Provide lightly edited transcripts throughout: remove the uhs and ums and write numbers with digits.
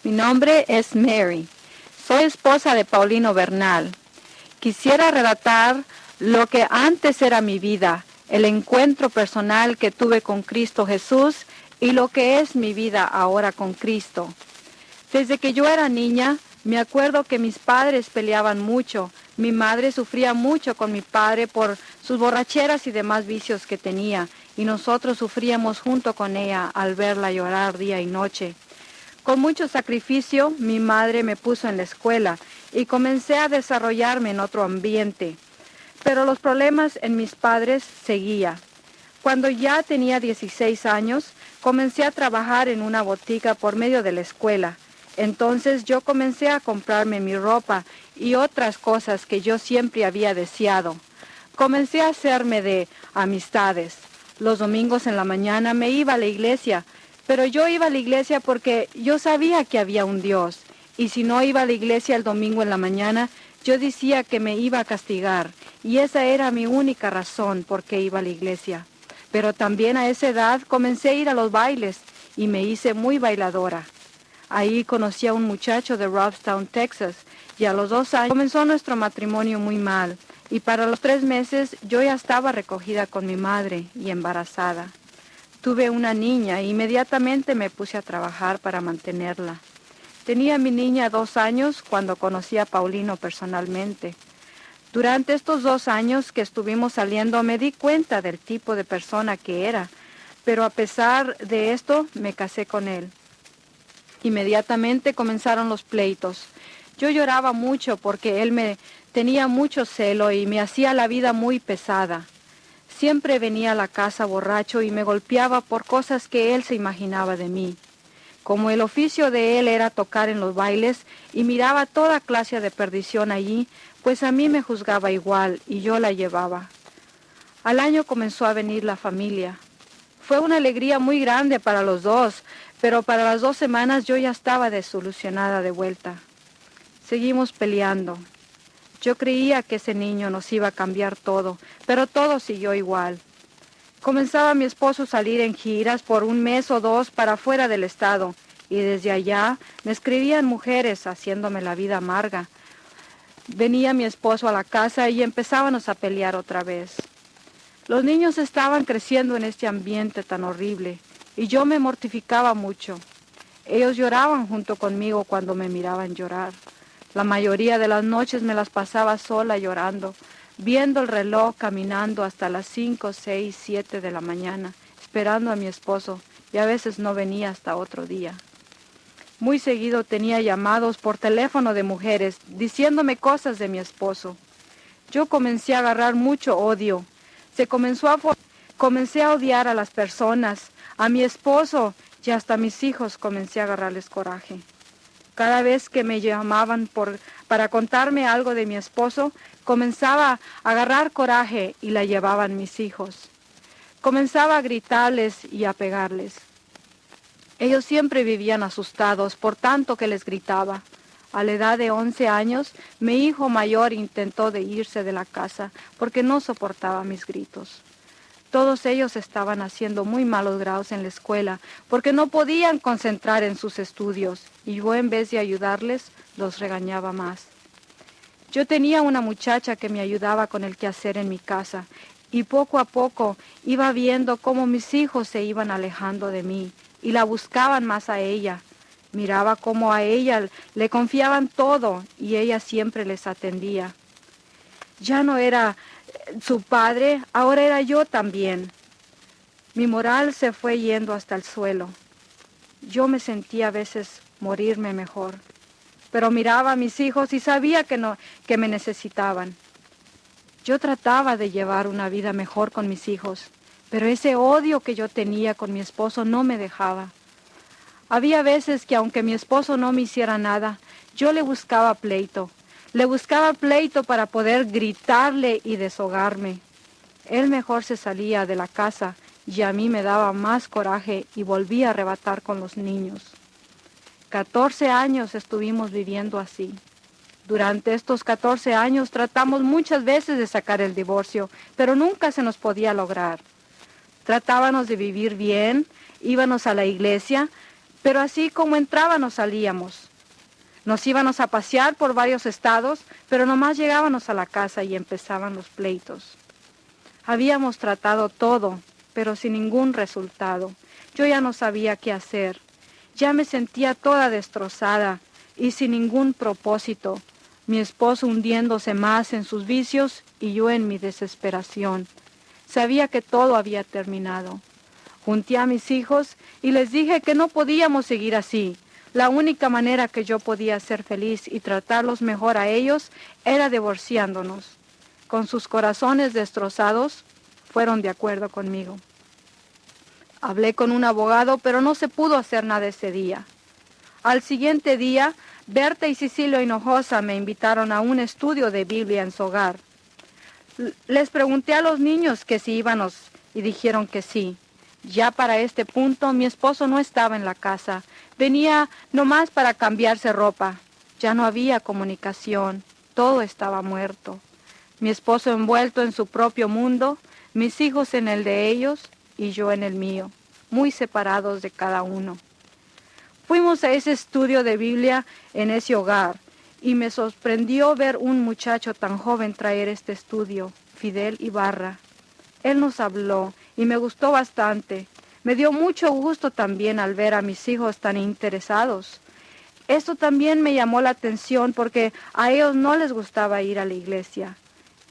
Mi nombre es Mary. Soy esposa de Paulino Bernal. Quisiera relatar lo que antes era mi vida, el encuentro personal que tuve con Cristo Jesús y lo que es mi vida ahora con Cristo. Desde que yo era niña, me acuerdo que mis padres peleaban mucho. Mi madre sufría mucho con mi padre por sus borracheras y demás vicios que tenía, y nosotros sufríamos junto con ella al verla llorar día y noche. Con mucho sacrificio, mi madre me puso en la escuela y comencé a desarrollarme en otro ambiente. Pero los problemas en mis padres seguían. Cuando ya tenía 16 años, comencé a trabajar en una botica por medio de la escuela. Entonces yo comencé a comprarme mi ropa y otras cosas que yo siempre había deseado. Comencé a hacerme de amistades. Los domingos en la mañana me iba a la iglesia, pero yo iba a la iglesia porque yo sabía que había un Dios. Y si no iba a la iglesia el domingo en la mañana, yo decía que me iba a castigar. Y esa era mi única razón por qué iba a la iglesia. Pero también a esa edad comencé a ir a los bailes y me hice muy bailadora. Ahí conocí a un muchacho de Robstown, Texas, y a los 2 años comenzó nuestro matrimonio muy mal. Y para los 3 meses yo ya estaba recogida con mi madre y embarazada. Tuve una niña e inmediatamente me puse a trabajar para mantenerla. Tenía mi niña 2 años cuando conocí a Paulino personalmente. Durante estos 2 años que estuvimos saliendo me di cuenta del tipo de persona que era, pero a pesar de esto me casé con él. Inmediatamente comenzaron los pleitos. Yo lloraba mucho porque él me tenía mucho celo y me hacía la vida muy pesada. Siempre venía a la casa borracho y me golpeaba por cosas que él se imaginaba de mí. Como el oficio de él era tocar en los bailes y miraba toda clase de perdición allí, pues a mí me juzgaba igual y yo la llevaba. Al año comenzó a venir la familia. Fue una alegría muy grande para los dos, pero para las 2 semanas yo ya estaba desilusionada de vuelta. Seguimos peleando. Yo creía que ese niño nos iba a cambiar todo, pero todo siguió igual. Comenzaba mi esposo a salir en giras por 1 mes o 2 para fuera del estado, y desde allá me escribían mujeres haciéndome la vida amarga. Venía mi esposo a la casa y empezábamos a pelear otra vez. Los niños estaban creciendo en este ambiente tan horrible, y yo me mortificaba mucho. Ellos lloraban junto conmigo cuando me miraban llorar. La mayoría de las noches me las pasaba sola llorando, viendo el reloj caminando hasta las 5, 6, 7 de la mañana, esperando a mi esposo, y a veces no venía hasta otro día. Muy seguido tenía llamados por teléfono de mujeres, diciéndome cosas de mi esposo. Yo comencé a agarrar mucho odio. Comencé a odiar a las personas, a mi esposo, y hasta a mis hijos comencé a agarrarles coraje. Cada vez que me llamaban para contarme algo de mi esposo, comenzaba a agarrar coraje y la llevaban mis hijos. Comenzaba a gritarles y a pegarles. Ellos siempre vivían asustados por tanto que les gritaba. A la edad de 11 años, mi hijo mayor intentó de irse de la casa porque no soportaba mis gritos. Todos ellos estaban haciendo muy malos grados en la escuela porque no podían concentrar en sus estudios y yo en vez de ayudarles, los regañaba más. Yo tenía una muchacha que me ayudaba con el quehacer en mi casa y poco a poco iba viendo cómo mis hijos se iban alejando de mí y la buscaban más a ella. Miraba cómo a ella le confiaban todo y ella siempre les atendía. Ya no era su padre, ahora era yo también. Mi moral se fue yendo hasta el suelo. Yo me sentía a veces morirme mejor, pero miraba a mis hijos y sabía que me necesitaban. Yo trataba de llevar una vida mejor con mis hijos, pero ese odio que yo tenía con mi esposo no me dejaba. Había veces que aunque mi esposo no me hiciera nada, yo le buscaba pleito. Le buscaba pleito para poder gritarle y deshogarme. Él mejor se salía de la casa y a mí me daba más coraje y volvía a arrebatar con los niños. 14 años estuvimos viviendo así. Durante estos 14 años tratamos muchas veces de sacar el divorcio, pero nunca se nos podía lograr. Tratábamos de vivir bien, íbamos a la iglesia, Pero así como entrábamos salíamos. Nos íbamos a pasear por varios estados, pero nomás llegábamos a la casa y empezaban los pleitos. Habíamos tratado todo, pero sin ningún resultado. Yo ya no sabía qué hacer. Ya me sentía toda destrozada y sin ningún propósito. Mi esposo hundiéndose más en sus vicios y yo en mi desesperación. Sabía que todo había terminado. Junté a mis hijos y les dije que no podíamos seguir así. La única manera que yo podía ser feliz y tratarlos mejor a ellos era divorciándonos. Con sus corazones destrozados, fueron de acuerdo conmigo. Hablé con un abogado, pero no se pudo hacer nada ese día. Al siguiente día, Berta y Cecilio Hinojosa me invitaron a un estudio de Biblia en su hogar. Les pregunté a los niños que si íbamos y dijeron que sí. Ya para este punto mi esposo no estaba en la casa. Venía nomás para cambiarse ropa. Ya no había comunicación. Todo estaba muerto. Mi esposo envuelto en su propio mundo, mis hijos en el de ellos y yo en el mío, muy separados de cada uno. Fuimos a ese estudio de Biblia en ese hogar y me sorprendió ver un muchacho tan joven traer este estudio, Fidel Ibarra. Él nos habló y me gustó bastante. Me dio mucho gusto también al ver a mis hijos tan interesados. Esto también me llamó la atención porque a ellos no les gustaba ir a la iglesia.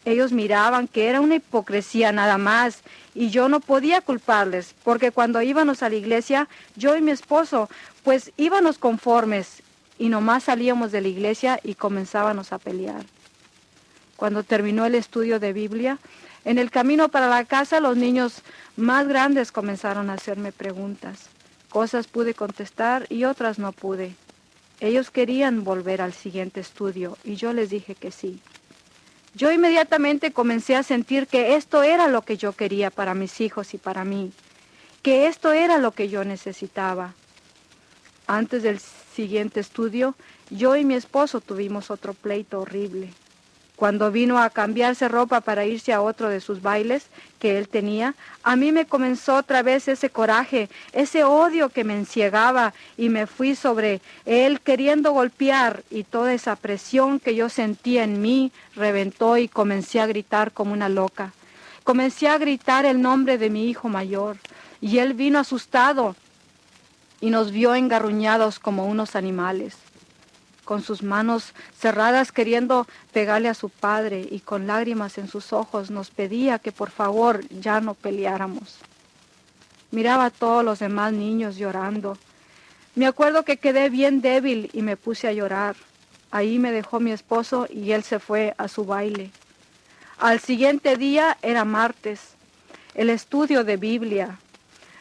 Ellos miraban que era una hipocresía nada más y yo no podía culparles porque cuando íbamos a la iglesia, yo y mi esposo, pues íbamos conformes y nomás salíamos de la iglesia y comenzábamos a pelear. Cuando terminó el estudio de Biblia, en el camino para la casa los niños más grandes comenzaron a hacerme preguntas. Cosas pude contestar y otras no pude. Ellos querían volver al siguiente estudio y yo les dije que sí. Yo inmediatamente comencé a sentir que esto era lo que yo quería para mis hijos y para mí, que esto era lo que yo necesitaba. Antes del siguiente estudio, yo y mi esposo tuvimos otro pleito horrible. Cuando vino a cambiarse ropa para irse a otro de sus bailes que él tenía, a mí me comenzó otra vez ese coraje, ese odio que me enciegaba y me fui sobre él queriendo golpear y toda esa presión que yo sentía en mí reventó y comencé a gritar como una loca. Comencé a gritar el nombre de mi hijo mayor y él vino asustado y nos vio engarruñados como unos animales, con sus manos cerradas queriendo pegarle a su padre y con lágrimas en sus ojos nos pedía que por favor ya no peleáramos. Miraba a todos los demás niños llorando. Me acuerdo que quedé bien débil y me puse a llorar. Ahí me dejó mi esposo y él se fue a su baile. Al siguiente día era martes, el estudio de Biblia.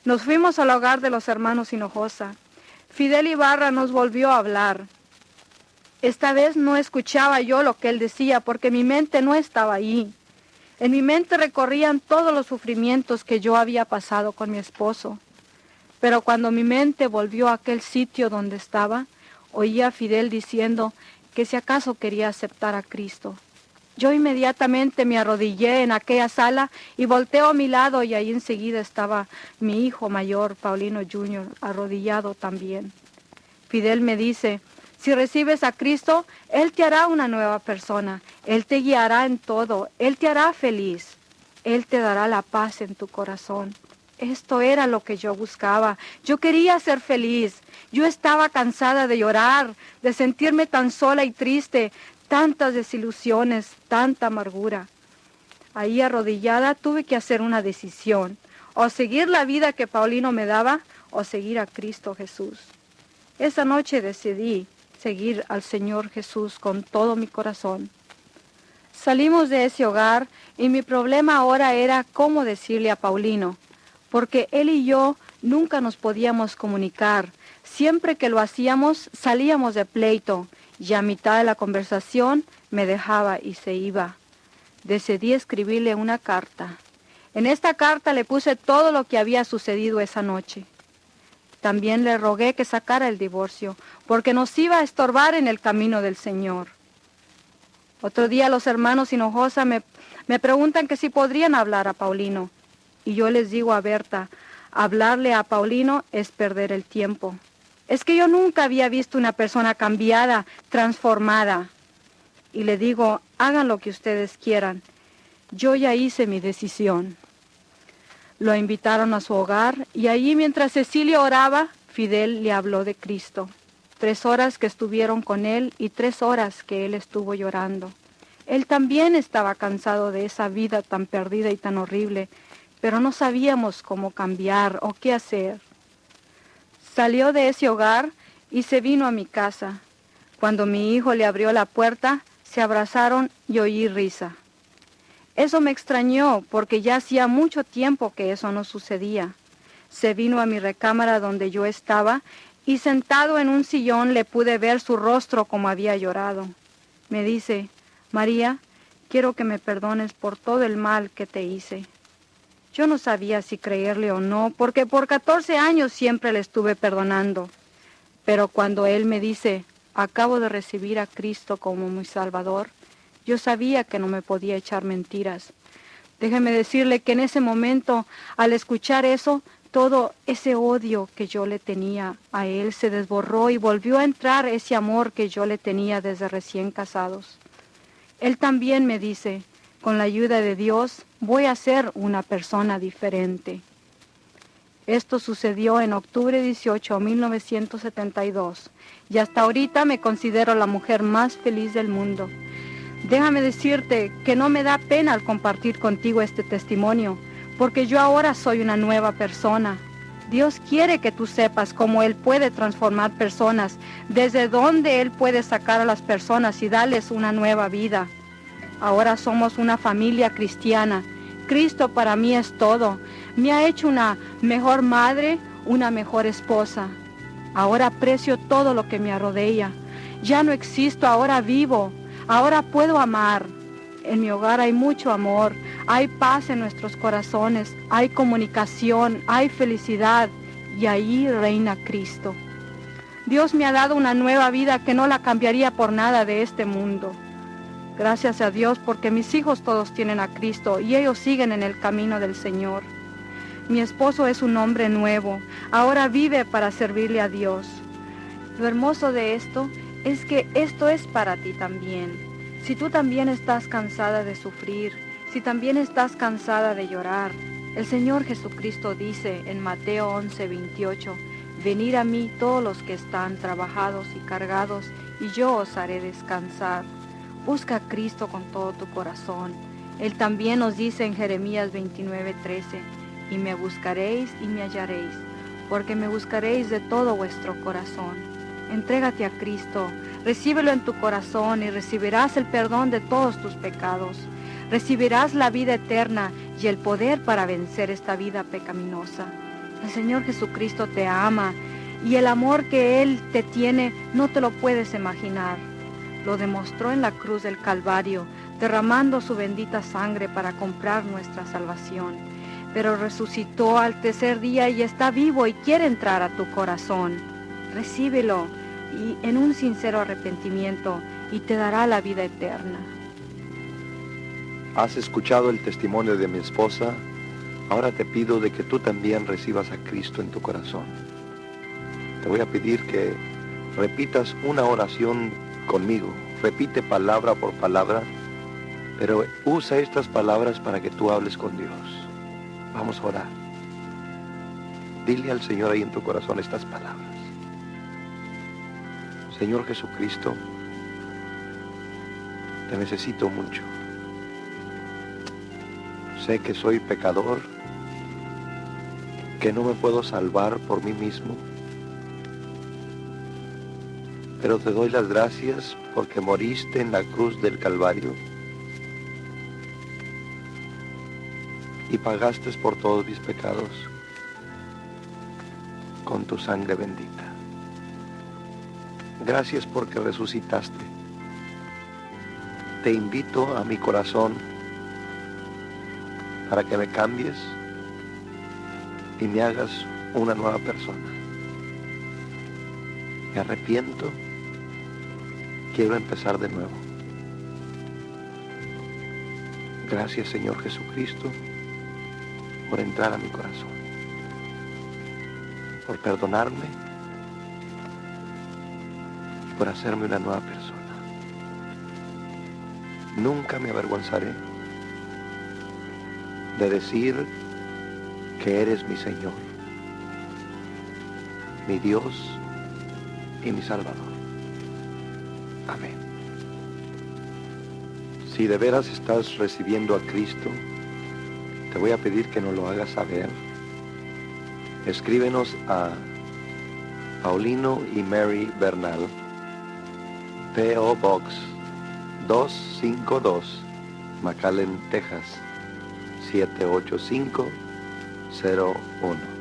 Nos fuimos al hogar de los hermanos Hinojosa. Fidel Ibarra nos volvió a hablar. Esta vez no escuchaba yo lo que él decía porque mi mente no estaba ahí. En mi mente recorrían todos los sufrimientos que yo había pasado con mi esposo. Pero cuando mi mente volvió a aquel sitio donde estaba, oía a Fidel diciendo que si acaso quería aceptar a Cristo. Yo inmediatamente me arrodillé en aquella sala y volteo a mi lado y ahí enseguida estaba mi hijo mayor, Paulino Jr., arrodillado también. Fidel me dice: si recibes a Cristo, Él te hará una nueva persona. Él te guiará en todo. Él te hará feliz. Él te dará la paz en tu corazón. Esto era lo que yo buscaba. Yo quería ser feliz. Yo estaba cansada de llorar, de sentirme tan sola y triste, tantas desilusiones, tanta amargura. Ahí arrodillada tuve que hacer una decisión. O seguir la vida que Paulino me daba, o seguir a Cristo Jesús. Esa noche decidí seguir al Señor Jesús con todo mi corazón. Salimos de ese hogar y mi problema ahora era cómo decirle a Paulino, porque él y yo nunca nos podíamos comunicar. Siempre que lo hacíamos salíamos de pleito y a mitad de la conversación me dejaba y se iba. Decidí escribirle una carta. En esta carta le puse todo lo que había sucedido esa noche. También le rogué que sacara el divorcio, porque nos iba a estorbar en el camino del Señor. Otro día los hermanos Hinojosa me preguntan que si podrían hablar a Paulino. Y yo les digo a Berta, hablarle a Paulino es perder el tiempo. Es que yo nunca había visto una persona cambiada, transformada. Y le digo, hagan lo que ustedes quieran. Yo ya hice mi decisión. Lo invitaron a su hogar y allí mientras Cecilia oraba, Fidel le habló de Cristo. 3 horas que estuvieron con él y 3 horas que él estuvo llorando. Él también estaba cansado de esa vida tan perdida y tan horrible, pero no sabíamos cómo cambiar o qué hacer. Salió de ese hogar y se vino a mi casa. Cuando mi hijo le abrió la puerta, se abrazaron y oí risa. Eso me extrañó porque ya hacía mucho tiempo que eso no sucedía. Se vino a mi recámara donde yo estaba y sentado en un sillón le pude ver su rostro como había llorado. Me dice, María, quiero que me perdones por todo el mal que te hice. Yo no sabía si creerle o no, porque por 14 años siempre le estuve perdonando. Pero cuando él me dice, acabo de recibir a Cristo como mi Salvador, yo sabía que no me podía echar mentiras. Déjeme decirle que en ese momento, al escuchar eso, todo ese odio que yo le tenía a él se desborró y volvió a entrar ese amor que yo le tenía desde recién casados. Él también me dice, con la ayuda de Dios, voy a ser una persona diferente. Esto sucedió en octubre 18 de 1972 y hasta ahorita me considero la mujer más feliz del mundo. Déjame decirte que no me da pena al compartir contigo este testimonio, porque yo ahora soy una nueva persona. Dios quiere que tú sepas cómo Él puede transformar personas, desde dónde Él puede sacar a las personas y darles una nueva vida. Ahora somos una familia cristiana. Cristo para mí es todo. Me ha hecho una mejor madre, una mejor esposa. Ahora aprecio todo lo que me rodea. Ya no existo, ahora vivo. Ahora puedo amar. En mi hogar hay mucho amor, hay paz en nuestros corazones, hay comunicación, hay felicidad y ahí reina Cristo. Dios me ha dado una nueva vida que no la cambiaría por nada de este mundo. Gracias a Dios porque mis hijos todos tienen a Cristo y ellos siguen en el camino del Señor. Mi esposo es un hombre nuevo, ahora vive para servirle a Dios. Lo hermoso de esto es que esto es para ti también. Si tú también estás cansada de sufrir, si también estás cansada de llorar, el Señor Jesucristo dice en Mateo 11:28, venid a mí todos los que están trabajados y cargados, y yo os haré descansar. Busca a Cristo con todo tu corazón. Él también nos dice en Jeremías 29:13, y me buscaréis y me hallaréis, porque me buscaréis de todo vuestro corazón. Entrégate a Cristo, recíbelo en tu corazón y recibirás el perdón de todos tus pecados. Recibirás la vida eterna y el poder para vencer esta vida pecaminosa. El Señor Jesucristo te ama y el amor que Él te tiene no te lo puedes imaginar. Lo demostró en la cruz del Calvario, derramando su bendita sangre para comprar nuestra salvación. Pero resucitó al tercer día y está vivo y quiere entrar a tu corazón. Recíbelo y en un sincero arrepentimiento y te dará la vida eterna. Has escuchado el testimonio de mi esposa, ahora te pido de que tú también recibas a Cristo en tu corazón. Te voy a pedir que repitas una oración conmigo, repite palabra por palabra, pero usa estas palabras para que tú hables con Dios. Vamos a orar. Dile al Señor ahí en tu corazón estas palabras. Señor Jesucristo, te necesito mucho. Sé que soy pecador, que no me puedo salvar por mí mismo, pero te doy las gracias porque moriste en la cruz del Calvario y pagaste por todos mis pecados con tu sangre bendita. Gracias porque resucitaste. Te invito a mi corazón para que me cambies y me hagas una nueva persona. Me arrepiento, quiero empezar de nuevo. Gracias, Señor Jesucristo, por entrar a mi corazón, por perdonarme por hacerme una nueva persona. Nunca me avergonzaré de decir que eres mi Señor, mi Dios y mi Salvador. Amén. Si de veras estás recibiendo a Cristo, te voy a pedir que nos lo hagas saber. Escríbenos a Paulino y Mary Bernal, P.O. Box 252, McAllen, Texas 78501.